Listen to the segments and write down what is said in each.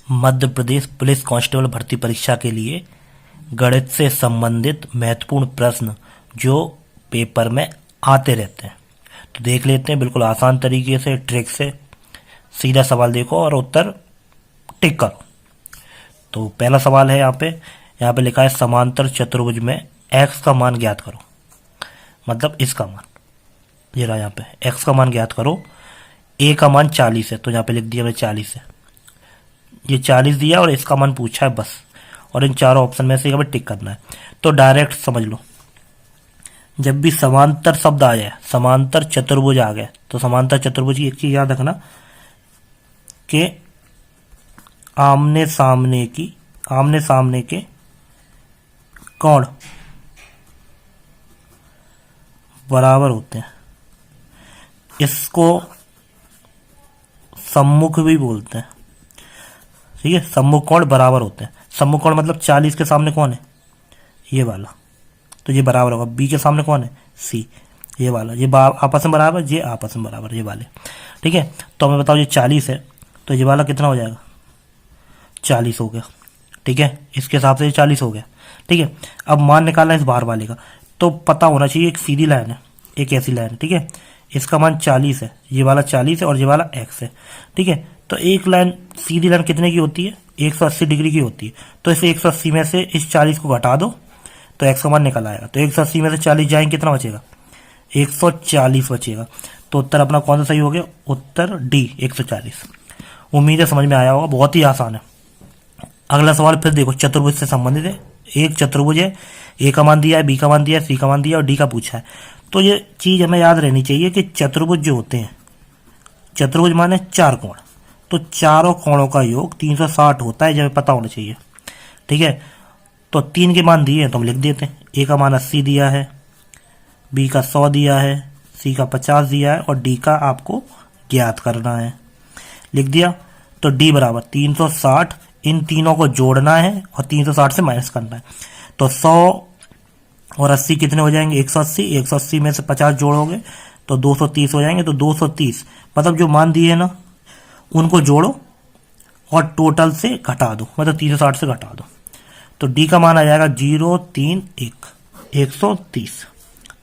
Madhya Pradesh police constable भर्ती परीक्षा के लिए गणित से संबंधित महत्वपूर्ण प्रश्न जो पेपर में आते रहते हैं, तो देख लेते हैं। बिल्कुल आसान तरीके से, ट्रिक से। सीधा सवाल देखो और उत्तर टिक करो। तो पहला सवाल है यहाँ पे लिखा है समांतर चतुर्भुज में x का मान ज्ञात करो। मतलब इसका मान, ये रहा यहाँ पे, x का मान ज्ञात करो। a का मान 40 है, तो यहाँ पे लिख दिया मैंने 40 है। ये 40 दिया और इसका मान पूछा है बस, और इन चारों ऑप्शन में से हमें टिक करना है। तो डायरेक्ट समझ लो, जब भी समांतर शब्द आ जाए, समांतर चतुर्भुज आ गया, तो समांतर चतुर्भुज की एक चीज याद रखना कि आमने सामने के कोण बराबर होते हैं। इसको सम्मुख भी बोलते हैं, ठीक है। सम्मुख कोण बराबर होते हैं। सम्मुख कोण मतलब 40 के सामने कौन है, ये वाला, तो ये बराबर होगा। बी के सामने कौन है, सी, ये वाला। ये आपस में बराबर, ये आपस में बराबर, ये वाले, ठीक है। तो हमें बताओ ये 40 है, तो ये वाला कितना हो जाएगा, 40 हो गया, ठीक है। इसके हिसाब से ये 40 हो गया, ठीक है। अब मान निकालना है इस बाहर वाले का, तो पता होना चाहिए एक सीधी लाइन है, एक ऐसी लाइन है, ठीक है। इसका मान 40 है, ये वाला 40 है और ये वाला x है, ठीक है। तो एक लाइन, सीधी लाइन कितने की होती है, 180 डिग्री की होती है। तो इस 180 में से इस 40 को घटा दो तो x का मान निकल आएगा। तो 180 में से 40 जाएंगे, कितना बचेगा, 140 बचेगा। तो उत्तर अपना कौन सा सही हो गया, उत्तर डी, 140। उम्मीद है समझ में आया होगा, बहुत ही आसान है। अगला सवाल फिर देखो, चतुर्भुज से संबंधित है। एक चतुर्भुज है, ए का मान दिया है, बी का मान दिया है, सी का मान दिया है और डी का पूछा है। तो ये चीज हमें याद रहनी चाहिए कि चतुर्भुज जो होते हैं, चतुर्भुज माने 4 कोण, तो चारों कोणों का योग 360 होता है, जब पता होना चाहिए, ठीक है। तो 3 के मान दिए हैं तो हम लिख देते हैं। ए का मान 80 दिया है, बी का 100 दिया है, सी का 50 दिया है और डी का आपको ज्ञात करना है, लिख दिया। तो डी बराबर 360, इन तीनों को जोड़ना है और 360 से माइनस करना है। तो 100 और 80 कितने हो जाएंगे, 180। 180 में से 50 जोड़ोगे तो 230 हो जाएंगे। तो 230 मतलब जो मान दिए है ना, उनको जोड़ो और टोटल से घटा दो, मतलब 360 से घटा दो। तो डी का मान आ जाएगा 031, 130।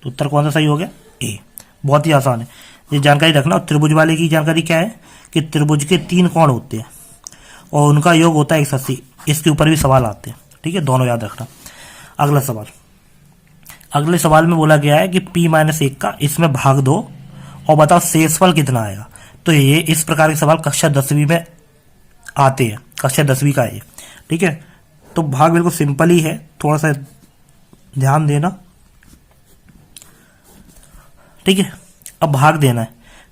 तो उत्तर कौन सा सही हो गया, ए। बहुत ही आसान है, ये जानकारी रखना। और त्रिभुज वाले की जानकारी क्या है कि त्रिभुज के 3 कोण होते हैं और उनका योग होता है 180। इसके ऊपर भी सवाल आते हैं, ठीक है, दोनों याद रखना। अगला सवाल, अगले सवाल में बोला गया है कि p-1 का इसमें भाग दो और बताओ शेषफल कितना आएगा। तो ये इस प्रकार के सवाल कक्षा 10वीं में आते हैं, कक्षा 10वीं का है ये, ठीक है। तो भाग बिल्कुल सिंपल ही है, थोड़ा सा ध्यान देना, ठीक है। अब भाग देना है,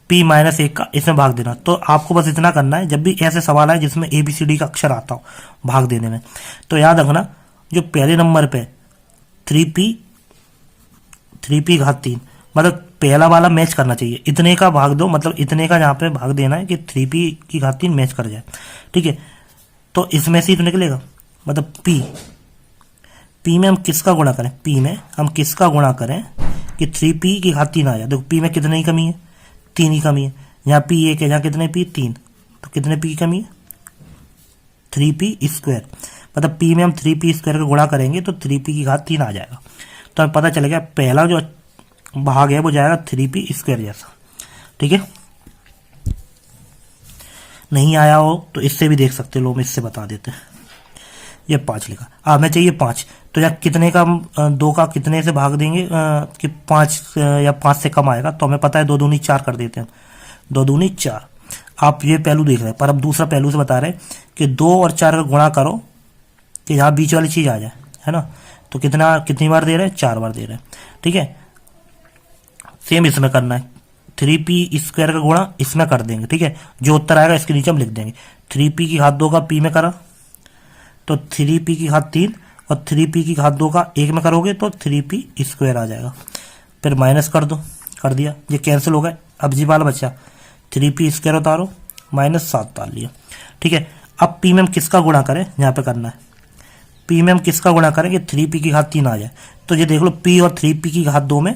p-1 का इसमें भाग देना। तो आपको बस इतना करना है, जब भी ऐसे सवाल आए जिसमें ABCD का अक्षर आता हो भाग देने में, तो याद रखना जो पहले नंबर पे 3p घात 3, मतलब पहला वाला मैच करना चाहिए। इतने का भाग दो, मतलब इतने का यहाँ पे भाग देना है कि 3p घात 3 मैच कर जाए, ठीक है। तो इसमें से ही तो निकलेगा, मतलब p में हम किसका गुणा करें, p में हम किसका गुणा करें कि 3p घात 3 आ जाए। देखो p में कितने की कमी है, 3 की कमी है। यहाँ p 1 है, यहाँ कितने p 3, तो कितने p की कमी है, 3p²। मतलब p में हम 3p² का गुणा करेंगे तो 3p घात 3 आ जाएगा। तो हमें पता चलेगा पहला जो भाग है वो जाएगा 3p² जैसा, ठीक है। नहीं आया हो तो इससे भी देख सकते लो, हम इससे बता देते हैं। ये 5 लिखा, हमें चाहिए 5। तो यहाँ कितने का, 2 का कितने से भाग देंगे कि 5 या 5 से कम आएगा। तो हमें पता है 2 दूनी 4 कर देते हैं, 2 दूनी 4। आप ये पहलू देख रहे हैं, पर अब दूसरा पहलू से बता रहे हैं कि 2 और 4 का गुणा करो कि यहाँ बीच वाली चीज आ जाए, है ना। तो कितनी बार दे रहे हैं, 4 बार दे रहे हैं, ठीक है। सेम इसमें करना है, 3p² का गुणा इसमें कर देंगे, ठीक है। जो उत्तर आएगा इसके नीचे हम लिख देंगे। 3p की घात 2 का p में करा तो 3p की घात 3 और 3p की घात 2 का 1 में करोगे तो 3p² आ जाएगा। फिर माइनस कर दो, कर दिया, ये कैंसिल हो गए। अब जी वाला बचा, 3p² उतारो, -7 उतार लिया, ठीक है। अब p में हम किसका गुणा करें, यहाँ पे करना है, p में हम किसका गुणा करें कि 3p की घात 3 आ जाए। तो ये देख लो p और 3p की घात 2 में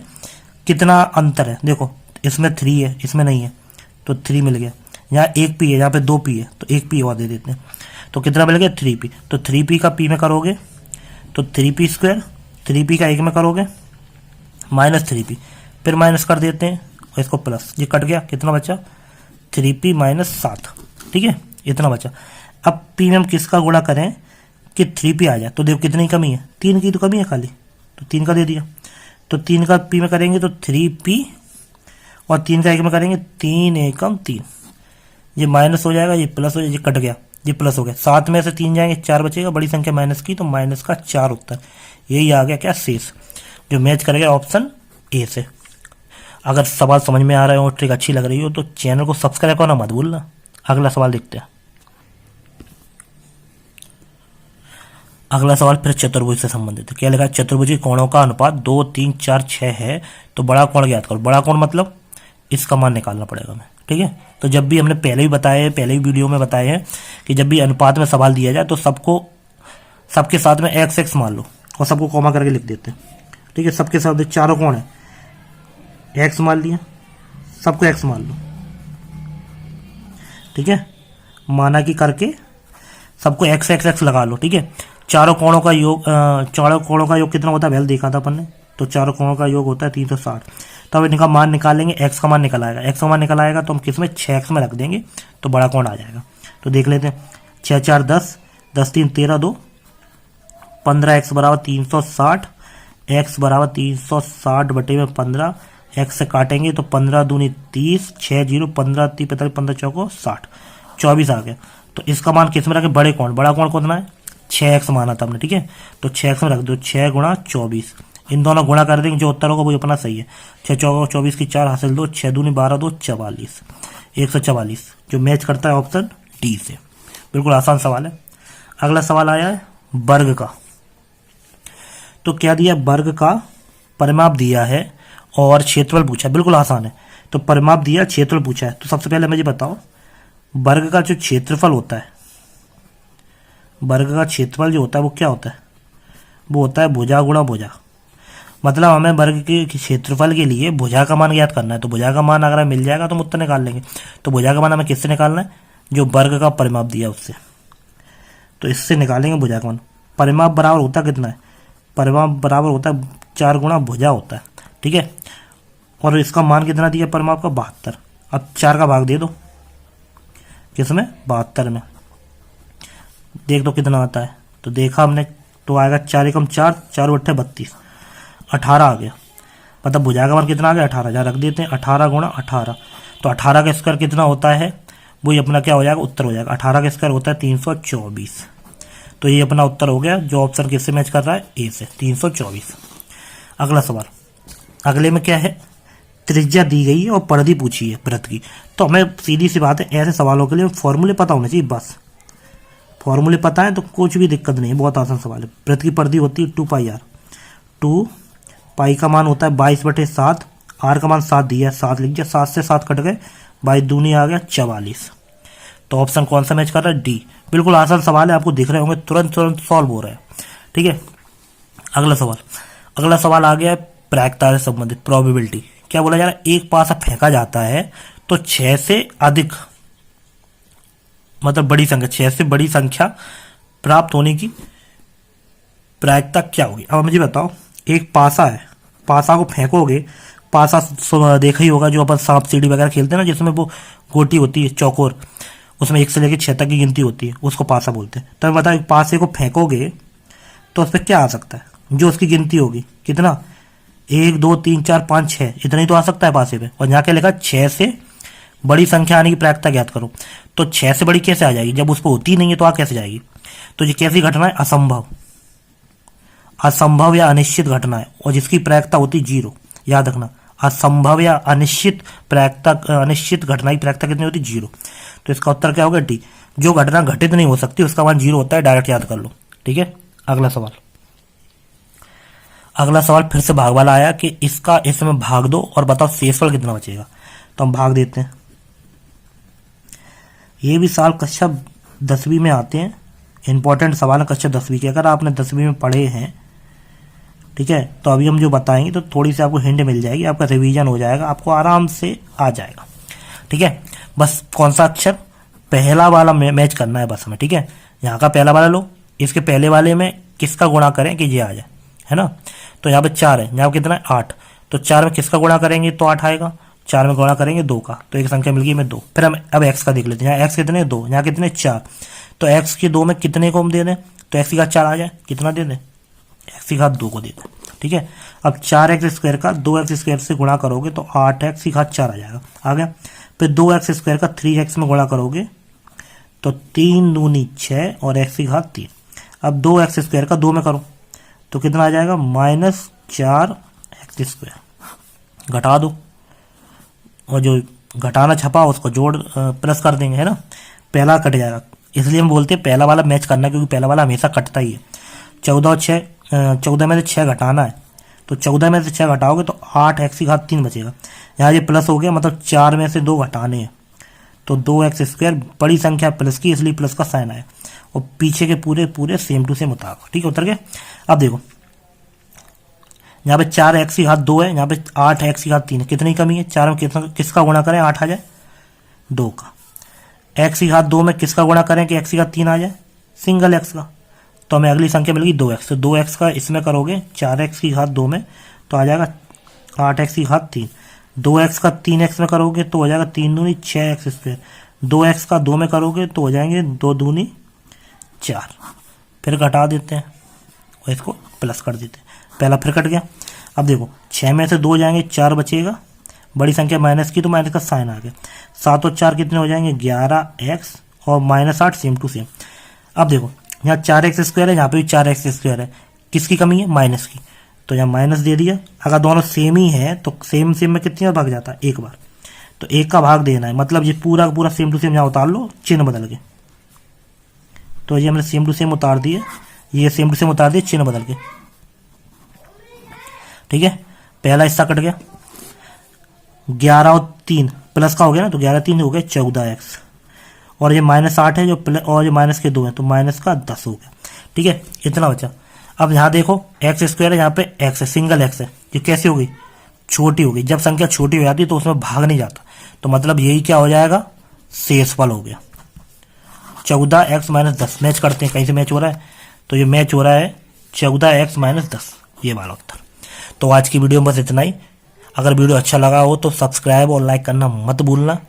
कितना अंतर है, देखो इसमें 3 है, इसमें नहीं है, तो 3 मिल गया। यहाँ 1p है, यहाँ पे 2p है, तो 1p और दे देते हैं। तो कितना मिल गया 3p। तो 3p का p में करोगे तो 3p², 3p का 1 में करोगे -3p, फिर माइनस कर देते हैं और इसको प्लस, ये कट गया, कितना बचा 3p - 7। ठीक है, इतना बचा। अब p में हम किसका गुणा करें कि 3p आ जाए, तो देखो कितनी कमी है, 3 की तो कमी है खाली, तो 3 का दे दिया। तो 3 का p में करेंगे तो 3p और 3 का 1 में करेंगे 3 एकम 3, ये माइनस हो जाएगा, ये प्लस हो जाएगा, ये कट गया, ये प्लस हो गया। 7 में से 3 जाएंगे 4 बचेगा, बड़ी संख्या माइनस की तो माइनस का 4 उत्तर, यही आ गया क्या शेष, जो मैच करेगा ऑप्शन ए से। अगर सवाल समझ में आ रहा हो, ट्रिक अच्छी लग रही हो तो चैनल को सब्सक्राइब करना मत भूलना। अगला सवाल देखते हैं। अगला सवाल फिर चतुर्भुज से संबंधित है। क्या लिखा है, चतुर्भुज के कोणों का अनुपात 2, 3, 4, 6 है, तो बड़ा कोण ज्ञात करो। बड़ा कोण मतलब इसका मान निकालना पड़ेगा हमें। ठीक है, तो जब भी हमने पहले भी बताया है, पहले भी वीडियो में बताया है कि जब भी अनुपात में सवाल दिया जाए तो सबके साथ में x मान लो और सबको कॉमा करके लिख देते हैं। ठीक है, सबके साथ चारों कोण है, x मान लिया, सबको x मान लो। ठीक है, माना कि करके सबको x लगा लो। ठीक है, चारों कोणों का योग कितना होता है, पहले देखा था अपन ने, तो चारों कोणों का योग होता है 360। तो अब इनका मान निकालेंगे, x का मान निकल आएगा, x का मान निकल आएगा तो हम किस में 6x में रख देंगे तो बड़ा कोण आ जाएगा। तो देख लेते हैं, 6 4 10, 10 3 13, 2 15, x बराबर 360, x बराबर 360 बटे में 15, x से काटेंगे तो 15 दूनी 30, 6 0, 15 30 45, 15 चौको 60, 24 आ गया। तो इसका मान किस में रखें, बड़ा कोण कितना है 6x माना था हमने। ठीक है, तो 6x में रख दो, 6 गुणा 24, इन दोनों गुणा कर देंगे, जो उत्तर होगा वो अपना सही है। 6 चौको 24 की 4 हासिल 2, 6 दूनी 12, 2 44, 144, जो मैच करता है ऑप्शन डी से। बिल्कुल आसान सवाल है। अगला सवाल आया है वर्ग का। तो क्या दिया, वर्ग का परिमाप दिया है और क्षेत्रफल पूछा है, बिल्कुल आसान है। तो परिमाप दिया, क्षेत्रफल पूछा है, तो सबसे पहले मुझे बताओ वर्ग का जो क्षेत्रफल होता है, वर्ग का क्षेत्रफल जो होता है वो क्या होता है, वो होता है भुजा गुणा भुजा। मतलब हमें वर्ग के क्षेत्रफल के लिए भुजा का मान ज्ञात करना है, तो भुजा का मान अगर मिल जाएगा तो हम उत्तर निकाल लेंगे। तो भुजा का मान हमें किससे निकालना है, जो वर्ग का परिमाप दिया उससे, तो इससे निकालेंगे भुजा का मान। परिमाप बराबर होता कितना है, परिमाप बराबर होता है 4 गुणा भुजा होता है। ठीक है, और इसका मान कितना दिया परिमाप का 72। अब 4 का भाग दे दो, किसमें 72 में, देख दो कितना आता है। तो देखा हमने, तो आएगा 4 एकम 4, 4 बट्टे 32, 18 आ गया। मतलब भुजा का मान कितना आ गया 18, जहाँ रख देते हैं 18 गुणा 18, तो 18 का स्क्वायर कितना होता है, वही अपना क्या हो जाएगा, उत्तर हो जाएगा। 18 का स्क्वायर होता है 324, तो ये अपना उत्तर हो गया, जो ऑप्शन किससे मैच कर रहा है, ए से, 324। अगला सवाल, अगले में क्या है, त्रिज्या दी गई है और परिधि पूछी है वृत्त की। तो हमें सीधी सी बात है, ऐसे सवालों के लिए फॉर्मूले पता होने चाहिए, बस फॉर्मूले पता है तो कुछ भी दिक्कत नहीं है, बहुत आसान सवाल है। वृत्त की परिधि होती है 2πr, 2 पाई का मान होता है 22/7, r का मान 7 दिया है, 7 लिख दिया, 7 से 7 कट गए, 22 दूनी आ गया 44। तो ऑप्शन कौन सा मैच कर रहा है, डी। बिल्कुल आसान सवाल है, आपको दिख रहे होंगे, तुरंत सॉल्व हो रहा है। ठीक है, अगला सवाल आ गया है प्रायिकता से संबंधित, प्रोबेबिलिटी। क्या बोला जा रहा है, एक पासा फेंका जाता है तो 6 से अधिक, मतलब बड़ी संख्या, 6 से बड़ी संख्या प्राप्त होने की प्रायिकता क्या होगी। अब मुझे बताओ, एक पासा है, पासा को फेंकोगे, पासा देखा ही होगा जो अपन सांप सीढ़ी वगैरह खेलते हैं ना, जिसमें वो गोटी होती है चौकोर, उसमें 1 से लेकर 6 तक की गिनती होती है, उसको पासा बोलते हैं। तो बताओ, एक पासे को फेंकोगे तो उस पर क्या आ सकता है, जो उसकी गिनती होगी, कितना, 1 2 3 4 5 6, इतना ही तो आ सकता है पासे पे। और यहाँ क्या लिखा, 6 से बड़ी संख्या आने की प्रायिकता ज्ञात करो। तो 6 से बड़ी कैसे आ जाएगी, जब उसको होती नहीं है तो आ कैसे जाएगी। तो ये कैसी घटना है, असंभव या अनिश्चित घटना है, और जिसकी प्रायिकता होती 0, याद रखना, असंभव या अनिश्चित घटना की प्रायिकता कितनी होती, 0। तो इसका उत्तर क्या होगा, डी। जो घटना घटित नहीं हो सकती उसका मान 0 होता है, डायरेक्ट याद कर लो। ठीक है, अगला सवाल फिर से भाग वाला आया कि इसमें भाग दो और बताओ शेषफल कितना बचेगा। तो हम भाग देते हैं। ये भी साल कक्षा 10वीं में आते हैं, इंपॉर्टेंट सवाल है कक्षा 10वीं के, अगर आपने 10वीं में पढ़े हैं। ठीक है, तो अभी हम जो बताएंगे तो थोड़ी सी आपको हिंट मिल जाएगी, आपका रिवीजन हो जाएगा, आपको आराम से आ जाएगा। ठीक है, बस कौन सा अक्षर, पहला वाला मैच करना है बस हमें, ठीक है। यहाँ का पहला वाला लो, इसके पहले वाले में किसका गुणा करें कि ये आ जाए, है ना। तो यहाँ पे 4 है, यहाँ पे कितना है 8, तो 4 में किसका गुणा करेंगे तो 8 आएगा, 4 में गुणा करेंगे 2 का, तो एक संख्या मिल गई हमें 2। फिर हम अब x का देख लेते हैं, यहाँ x कितने 2, यहाँ कितने 4, तो x के 2 में कितने को हम दे दें तो x की घात 4 आ जाए, कितना दे दें x की घात 2 को दे दें, ठीक है। अब 4x स्क्वायर का 2x स्क्वायर से गुणा करोगे तो 8x की घात 4 आ जाएगा, आ गया। फिर 2x स्क्वायर का 3x में गुणा करोगे तो 3 दूनी 6 और x की घात 3। अब 2x स्क्वायर का 2 में करो तो कितना आ जाएगा -4x स्क्वायर, घटा दो और जो घटाना छपा उसको जोड़ प्लस कर देंगे, है ना। पहला कट जाएगा, इसलिए हम बोलते हैं पहला वाला मैच करना, क्योंकि पहला वाला हमेशा कटता ही है। 14 में से 6 घटाना है, तो 14 में से 6 घटाओगे तो 8x की घात 3 बचेगा। यहाँ ये प्लस हो गया, मतलब 4 में से 2 घटाने हैं, तो 2x स्क्वायर बड़ी संख्या प्लस की, इसलिए प्लस का साइन आया, और पीछे के पूरे पूरे सेम टू सेम उतारो, ठीक है, उतर गए। अब देखो यहाँ पे 4x की घात 2 है, यहाँ पे 8x की घात 3 है, कितनी कमी है, 4 में किसका गुणा करें 8 आ जाए 2 का, x की घात 2 में किसका गुणा करें कि x की घात 3 आ जाए, सिंगल x का, तो हमें अगली संख्या मिलेगी 2x, तो 2x का इसमें करोगे 4x की घात 2 में तो आ जाएगा 8x की घात 3, 2x का 3x में करोगे तो हो जाएगा 3 दूनी 6x स्क्वायर, 2x का 2 में करोगे तो हो जाएंगे 2 दूनी 4, फिर घटा देते हैं और इसको प्लस कर देते हैं, पहला फिर कट गया। अब देखो 6 में से 2 जाएंगे 4 बचेगा, बड़ी संख्या माइनस की तो माइनस का साइन आ गया, 7 और 4 कितने हो जाएंगे 11x और -8 सेम टू सेम। अब देखो यहाँ 4x स्क्वायर है, यहाँ पे भी 4x स्क्वायर है, किसकी कमी है माइनस की, तो यहाँ माइनस दे दिया। अगर दोनों सेम ही है तो सेम सेम में कितनी बार भाग जाता है, एक बार, तो एक का भाग देना है, मतलब ये पूरा पूरा सेम टू सेम यहाँ उतार लो चिन्ह बदल के, तो ये हमने सेम टू सेम उतार दिए, ये सेम टू सेम उतार दिए चिन्ह बदल के, ठीक है। पहला हिस्सा कट गया, 11 और 3 प्लस का हो गया ना, तो 11 3 हो गए 14x, और ये -8 है जो और ये माइनस के 2 है तो माइनस का 10 हो गया, ठीक है, इतना बचा। अब यहाँ देखो x स्क्वायर है, यहाँ पे x है, सिंगल x है, ये कैसे हो गई छोटी हो गई, जब संख्या छोटी हो जाती है तो उसमें भाग नहीं जाता, तो मतलब यही क्या हो जाएगा शेषफल हो गया 14x - 10। मैच करते हैं, कहीं से मैच हो रहा है, तो ये मैच हो रहा है 14x - 10, ये वाला उत्तर। तो आज की वीडियो में बस इतना ही। अगर वीडियो अच्छा लगा हो तो सब्सक्राइब और लाइक करना मत भूलना,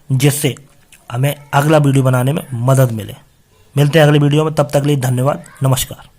जिससे हमें अगला वीडियो बनाने में मदद मिले। मिलते हैं अगली वीडियो में, तब तक के लिए धन्यवाद, नमस्कार।